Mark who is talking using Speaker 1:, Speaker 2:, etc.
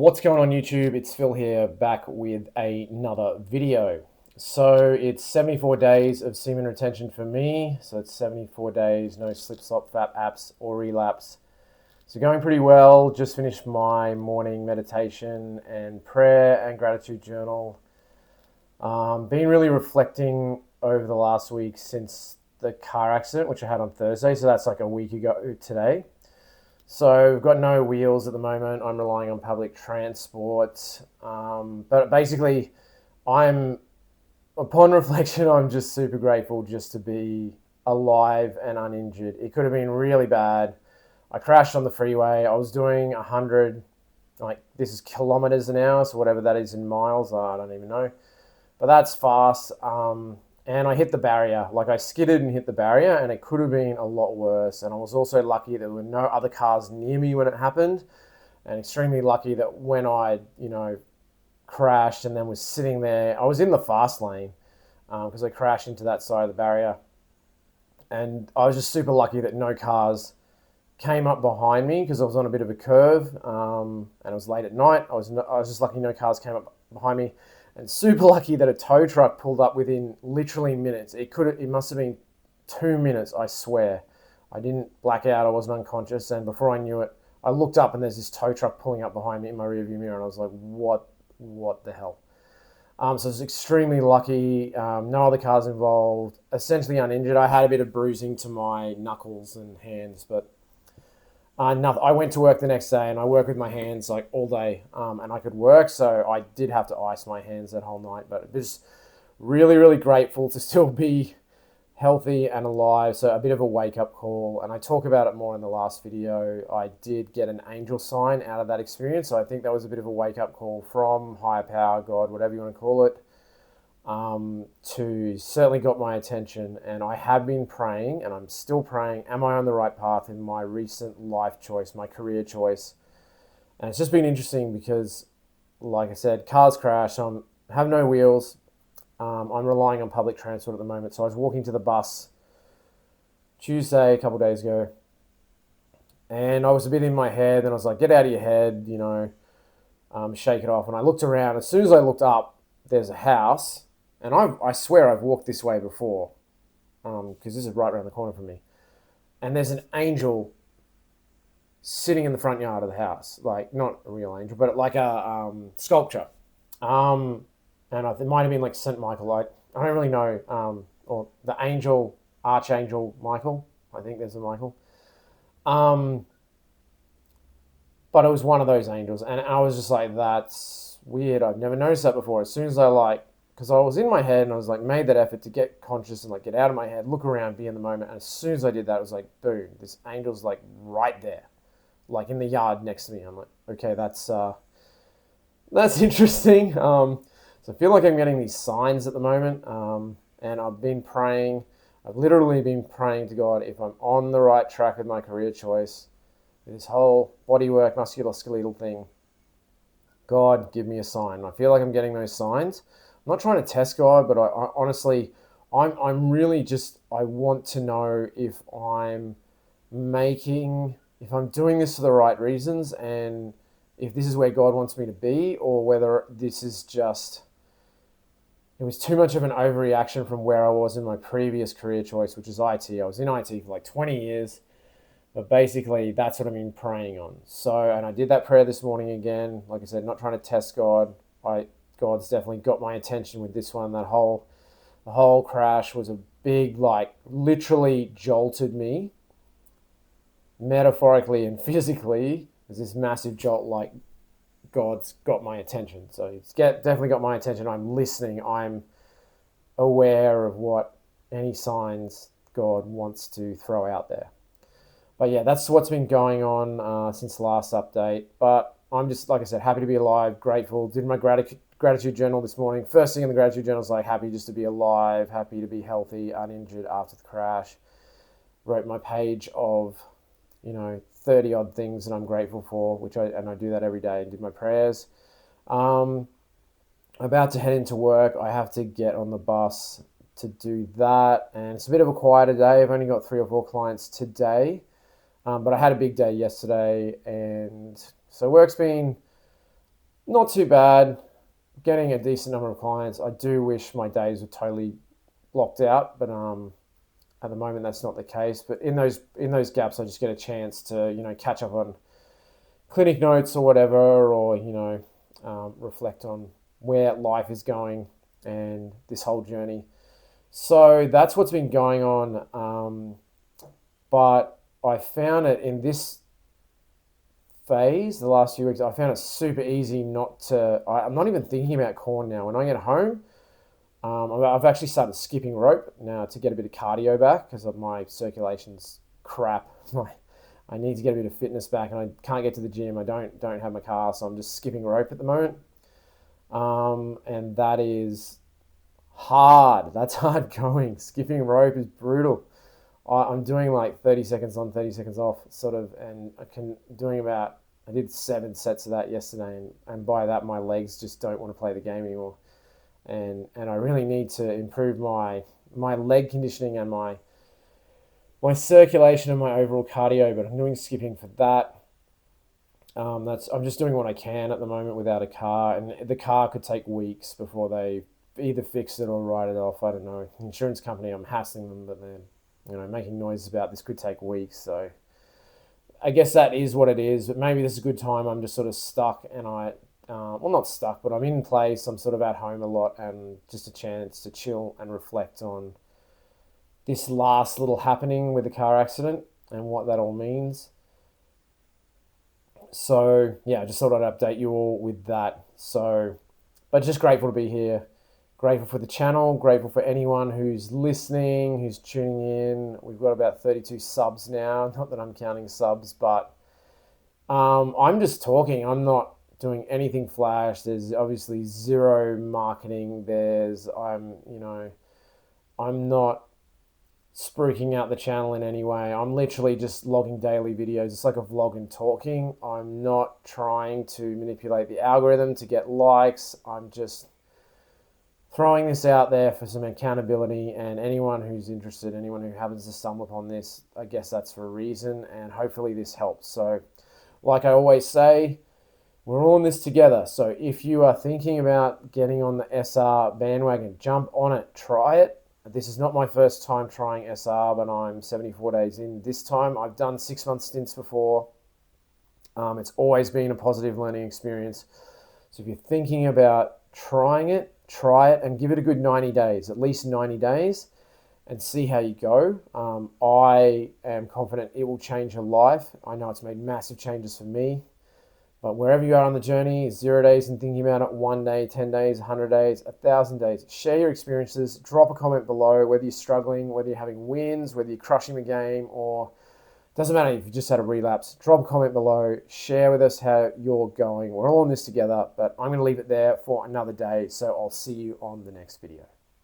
Speaker 1: What's going on YouTube? It's Phil here back with another video. So it's 74 days of semen retention for me. So it's 74 days, no slip, slop, fap, apps or relapse. So going pretty well. Just finished my morning meditation and prayer and gratitude journal. Been really reflecting over the last week since the car accident, which I had on Thursday. So that's like a week ago today. So we've got no wheels at the moment. I'm relying on public transport. But basically, upon reflection, I'm just super grateful just to be alive and uninjured. It could have been really bad. I crashed on the freeway. I was doing 100, like this is kilometers an hour, so whatever that is in miles, I don't even know. But that's fast. And I hit the barrier. Like I skidded and hit the barrier, and it could have been a lot worse. And I was also lucky there were no other cars near me when it happened, and extremely lucky that when I, crashed and then was sitting there, I was in the fast lane because I crashed into that side of the barrier, and I was just super lucky that no cars came up behind me because I was on a bit of a curve, and it was late at night. I was just lucky no cars came up behind me. And super lucky that a tow truck pulled up within literally minutes. It must have been 2 minutes, I swear. I didn't black out, I wasn't unconscious, and before I knew it, I looked up and there's this tow truck pulling up behind me in my rearview mirror, and I was like, what the hell? So I was extremely lucky. No other cars involved. Essentially uninjured. I had a bit of bruising to my knuckles and hands, but nothing. I went to work the next day and I worked with my hands like all day, and I could work. So I did have to ice my hands that whole night, but it was really, really grateful to still be healthy and alive. So a bit of a wake up call, and I talk about it more in the last video. I did get an angel sign out of that experience. So I think that was a bit of a wake up call from higher power, God, whatever you want to call it, to certainly got my attention. And I have been praying, and I'm still praying, am I on the right path in my recent life choice, my career choice? And it's just been interesting because, like I said, cars crash, have no wheels. I'm relying on public transport at the moment. So I was walking to the bus Tuesday, a couple of days ago, and I was a bit in my head, and I was like, get out of your head, shake it off. And I looked around. As soon as I looked up, there's a house, and I swear I've walked this way before, because this is right around the corner from me. And there's an angel sitting in the front yard of the house, like not a real angel, but like a sculpture. And it might have been like Saint Michael. I don't really know, or the angel, Archangel Michael. I think there's a Michael. But it was one of those angels, and I was just like, that's weird. I've never noticed that before. As soon as because I was in my head and I was like, made that effort to get conscious and like get out of my head, look around, be in the moment. And as soon as I did that, it was like, boom, this angel's like right there, like in the yard next to me. I'm like, okay, that's interesting. So I feel like I'm getting these signs at the moment, and I've been praying. I've literally been praying to God if I'm on the right track with my career choice, with this whole bodywork, musculoskeletal thing. God, give me a sign. I feel like I'm getting those signs. I'm not trying to test God, but I honestly, I'm really just, I want to know if if I'm doing this for the right reasons, and if this is where God wants me to be, or whether this is just, it was too much of an overreaction from where I was in my previous career choice, which is IT. I was in IT for like 20 years, but basically that's what I've been praying on. So, and I did that prayer this morning again. Like I said, not trying to test God. God's definitely got my attention with this one. The whole crash was a big, like, literally jolted me, metaphorically and physically. There's this massive jolt, like, God's got my attention. So it's definitely got my attention. I'm listening. I'm aware of what any signs God wants to throw out there. But yeah, that's what's been going on since the last update. But I'm just, like I said, happy to be alive, grateful. Did my gratitude journal this morning. First thing in the gratitude journal is like happy just to be alive, happy to be healthy, uninjured after the crash. Wrote my page of, 30 odd things that I'm grateful for, and I do that every day, and did my prayers. About to head into work. I have to get on the bus to do that, and it's a bit of a quieter day. I've only got 3 or 4 clients today, but I had a big day yesterday, and so work's been Not too bad. Getting a decent number of clients. I do wish my days were totally blocked out, but at the moment that's not the case. But in those gaps, I just get a chance to catch up on clinic notes or whatever, or reflect on where life is going and this whole journey. So that's what's been going on. But I found it in this phase, the last few weeks, I found it super easy not to. I'm not even thinking about corn now. When I get home, I've actually started skipping rope now to get a bit of cardio back because my circulation's crap. I need to get a bit of fitness back, and I can't get to the gym. I don't have my car, so I'm just skipping rope at the moment. And that is hard. That's hard going. Skipping rope is brutal. I'm doing like 30 seconds on, 30 seconds off, sort of, and I did 7 sets of that yesterday, and by that my legs just don't want to play the game anymore, and I really need to improve my leg conditioning and my circulation and my overall cardio. But I'm doing skipping for that. I'm just doing what I can at the moment without a car, and the car could take weeks before they either fix it or write it off. I don't know. The insurance company, I'm hassling them, but they're making noises about this could take weeks. So I guess that is what it is. But maybe this is a good time. I'm just sort of stuck, and not stuck, but I'm in place. I'm sort of at home a lot, and just a chance to chill and reflect on this last little happening with the car accident and what that all means. So yeah, I just thought I'd update you all with that. So, but just grateful to be here. Grateful for the channel, grateful for anyone who's listening, who's tuning in. We've got about 32 subs now. Not that I'm counting subs, but I'm just talking. I'm not doing anything flash. There's obviously zero marketing. I'm not spruiking out the channel in any way. I'm literally just logging daily videos. It's like a vlog and talking. I'm not trying to manipulate the algorithm to get likes. I'm just throwing this out there for some accountability, and anyone who's interested, anyone who happens to stumble upon this, I guess that's for a reason, and hopefully this helps. So like I always say, we're all in this together. So if you are thinking about getting on the SR bandwagon, jump on it, try it. This is not my first time trying SR, but I'm 74 days in this time. I've done 6-month stints before. It's always been a positive learning experience. So if you're thinking about trying it, try it and give it a good 90 days, at least 90 days, and see how you go. I am confident it will change your life. I know it's made massive changes for me, but wherever you are on the journey, 0 days and thinking about it, 1 day, 10 days, 100 days, 1,000 days, share your experiences, drop a comment below, whether you're struggling, whether you're having wins, whether you're crushing the game, or doesn't matter if you just had a relapse, drop a comment below, share with us how you're going. We're all in this together, but I'm going to leave it there for another day, so I'll see you on the next video.